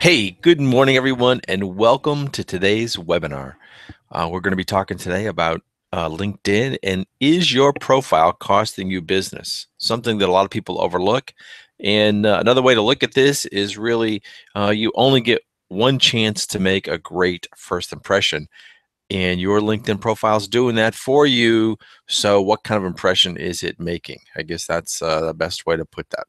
Hey, good morning, everyone, and welcome to today's webinar. We're going to be talking today about LinkedIn and is your profile costing you business? Something that a lot of people overlook. And another way to look at this is really you only get one chance to make a great first impression, and your LinkedIn profile is doing that for you. So, what kind of impression is it making? I guess that's the best way to put that.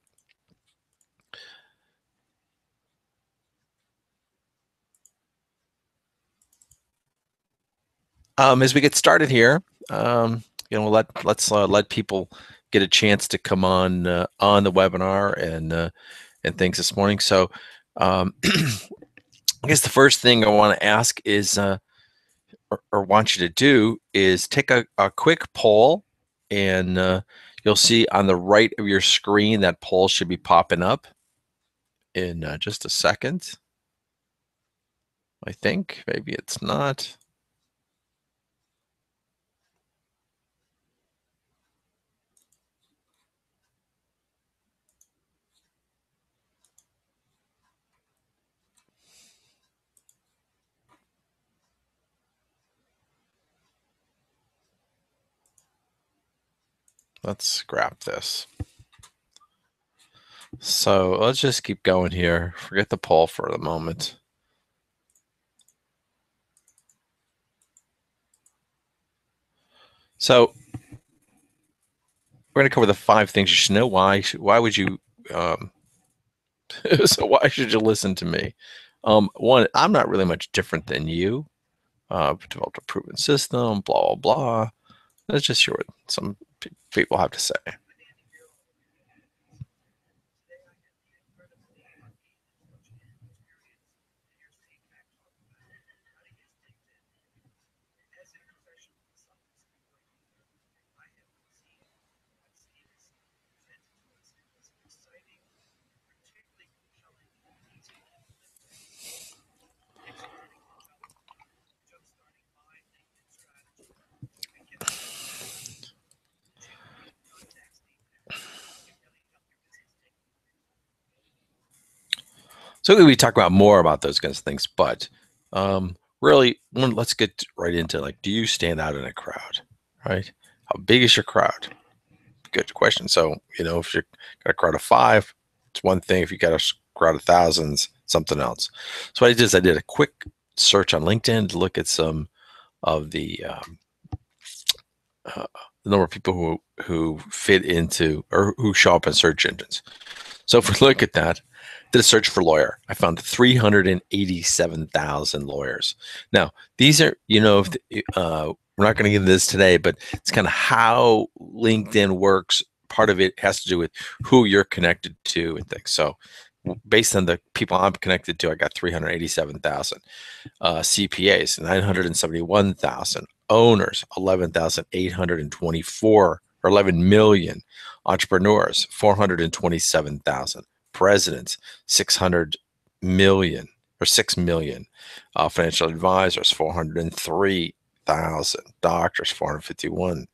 As we get started here, let's let people get a chance to come on the webinar and things this morning. So, I guess the first thing I want to ask is, or want you to do, is take a quick poll, and you'll see on the right of your screen that poll should be popping up in just a second. I think maybe it's not. Let's scrap this. So let's just keep going here. Forget the poll for the moment. So we're going to cover the 5 things you should know. Why would you? So why should you listen to me? One, I'm not really much different than you. Developed a proven system. Blah blah blah. Let's just hear what some people have to say. So we talk about more about those kinds of things, but really, let's get right into, like, do you stand out in a crowd, right? How big is your crowd? Good question. So, if you've got a crowd of 5, it's one thing. If you got a crowd of thousands, something else. So what I did is I did a quick search on LinkedIn to look at some of the number of people who fit into or who show up in search engines. So if we look at that, did a search for lawyer. I found 387,000 lawyers. Now, these are, if we're not going to get into this today, but it's kind of how LinkedIn works. Part of it has to do with who you're connected to and things. So based on the people I'm connected to, I got 387,000. CPAs, 971,000. Owners, 11,824, or 11 million. Entrepreneurs, 427,000. Presidents, 600 million or 6 million. Financial advisors, 403,000. Doctors, 451.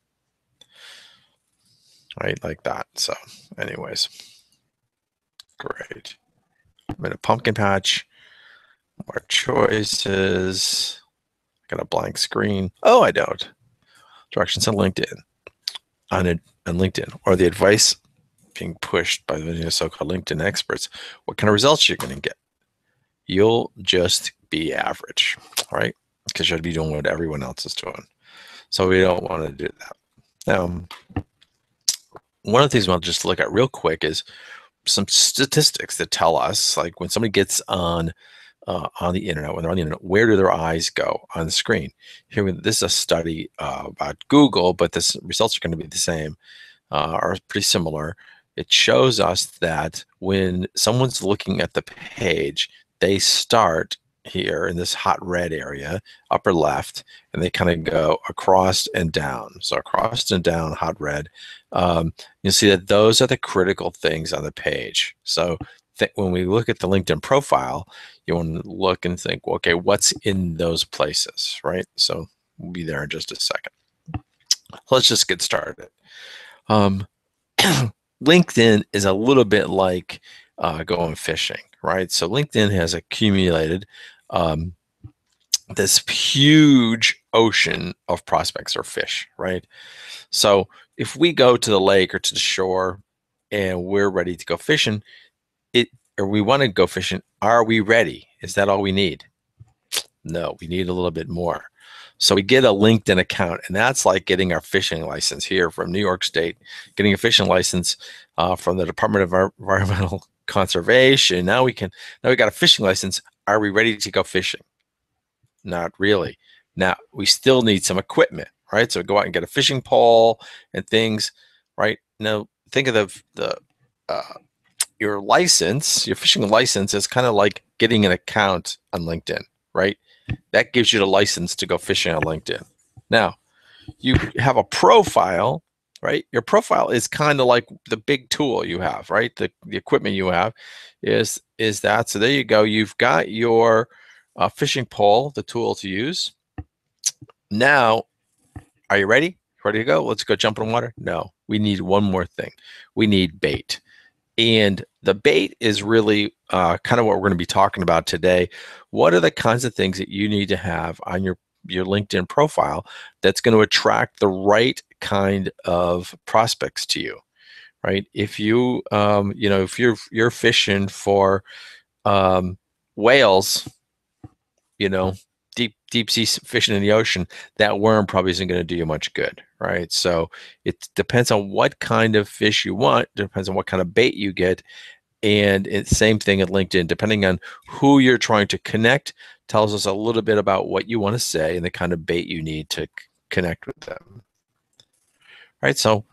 Right, like that. So, anyways, great. I'm in a pumpkin patch. More choices. Got a blank screen. Oh, I don't. Directions on LinkedIn. On LinkedIn, or the advice being pushed by the so-called LinkedIn experts. What kind of results you're going to get? You'll just be average, right? Because you'll be doing what everyone else is doing. So we don't want to do that. Now, one of the things we'll just look at real quick is some statistics that tell us, like, when somebody gets on the internet, when they're on the internet, where do their eyes go on the screen? Here, this is a study about Google, but the results are going to be the same, are pretty similar. It shows us that when someone's looking at the page, they start here in this hot red area, upper left, and they kind of go across and down. So across and down, hot red. You'll see that those are the critical things on the page. So when we look at the LinkedIn profile, you want to look and think, well, okay, what's in those places, right? So we'll be there in just a second. Let's just get started. LinkedIn is a little bit like going fishing, right? So LinkedIn has accumulated this huge ocean of prospects or fish, right? So if we go to the lake or to the shore and we're ready to go fishing, or we want to go fishing, are we ready? Is that all we need? No, we need a little bit more. So we get a LinkedIn account, and that's like getting our fishing license here from New York State, getting a fishing license from the Department of Environmental Conservation. Now we got a fishing license. Are we ready to go fishing? Not really. Now we still need some equipment, right? So go out and get a fishing pole and things, right? Now think of your license, your fishing license is kind of like getting an account on LinkedIn, right? That gives you the license to go fishing on LinkedIn. Now, you have a profile, right? Your profile is kind of like the big tool you have, right? The equipment you have is that. So there you go. You've got your fishing pole, the tool to use. Now, are you ready? Ready to go? Let's go jump in the water? No, we need one more thing. We need bait. And the bait is really kind of what we're going to be talking about today. What are the kinds of things that you need to have on your LinkedIn profile that's going to attract the right kind of prospects to you, right? If you, if you're fishing for whales, deep sea fishing in the ocean, that worm probably isn't going to do you much good, right? So it depends on what kind of fish you want, depends on what kind of bait you get. And it's same thing at LinkedIn, depending on who you're trying to connect, tells us a little bit about what you want to say and the kind of bait you need to connect with them. Right? So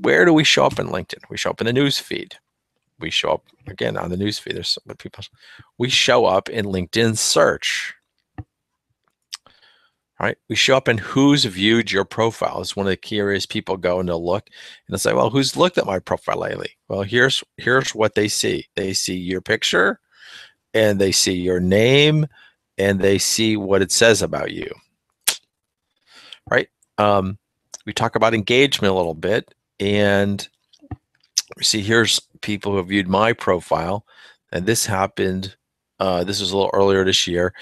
where do we show up in LinkedIn? We show up in the news feed. We show up again on the news feed. There's some people. We show up in LinkedIn search. Right? We show up in who's viewed your profile. It's one of the key areas people go and they'll look and they'll say, well, who's looked at my profile lately? Well, here's what they see. They see your picture and they see your name and they see what it says about you. Right? We talk about engagement a little bit, and we see here's people who have viewed my profile, and this happened. This was a little earlier this year.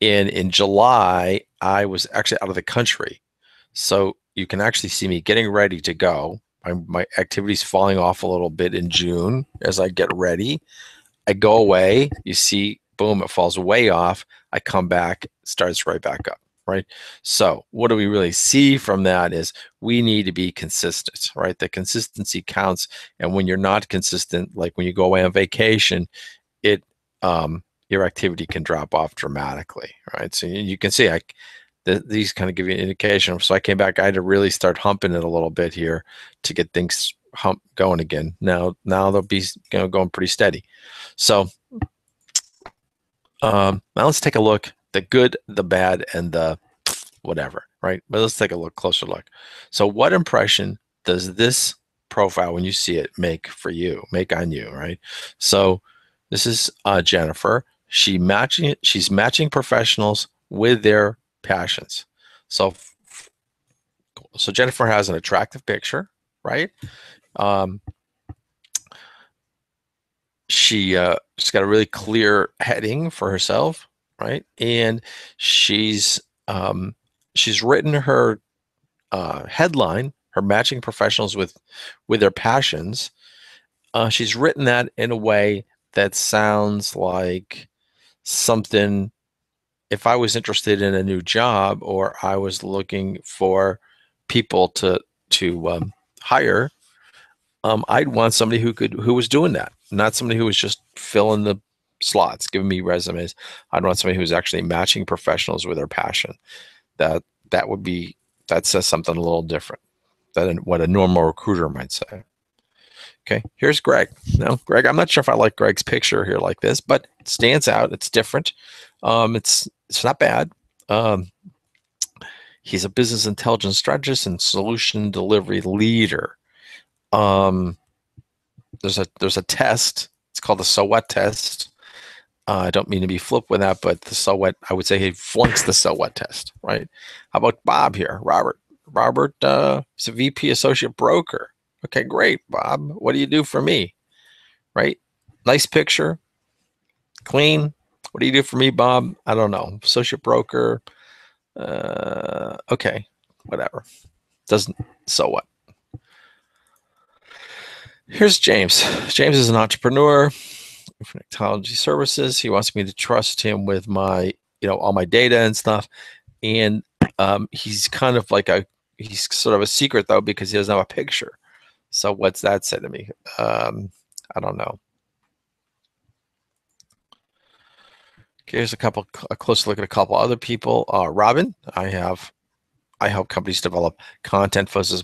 In July, I was actually out of the country. So you can actually see me getting ready to go. My activity's falling off a little bit in June as I get ready. I go away, you see, boom, it falls way off. I come back, starts right back up, right? So what do we really see from that is we need to be consistent, right? The consistency counts. And when you're not consistent, like when you go away on vacation, your activity can drop off dramatically, right? So you can see these kind of give you an indication. So I came back, I had to really start humping it a little bit here to get things going again. Now they'll be going pretty steady. So now let's take a look, the good, the bad, and the whatever, right? But let's take a closer look. So what impression does this profile, when you see it, make on you, right? So this is Jennifer. She's matching professionals with their passions. So Jennifer has an attractive picture, right? She's got a really clear heading for herself, right? And she's written her headline, her matching professionals with their passions. She's written that in a way that sounds like something, if I was interested in a new job or I was looking for people to hire, I'd want somebody who was doing that, not somebody who was just filling the slots, giving me resumes. I'd want somebody who's actually matching professionals with their passion. That says something a little different than what a normal recruiter might say. Okay, here's Greg. Now, Greg, I'm not sure if I like Greg's picture here like this, but it stands out. It's different. It's not bad. He's a business intelligence strategist and solution delivery leader. There's a test. It's called the So What test. I don't mean to be flip with that, but the So What, I would say he flunks the So What test, right? How about Bob here? Robert, he's a VP associate broker. Okay, great, Bob. What do you do for me? Right? Nice picture, clean. What do you do for me, Bob? I don't know. Associate broker. Okay, whatever. Doesn't, so what? Here's James. James is an entrepreneur for technology services. He wants me to trust him with my, all my data and stuff. And he's kind of like he's sort of a secret though, because he doesn't have a picture. So what's that say to me? I don't know. Okay, here's a closer look at a couple other people. Robin, I help companies develop content focused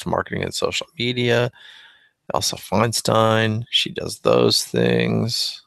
marketing and social media. Elsa Feinstein, she does those things.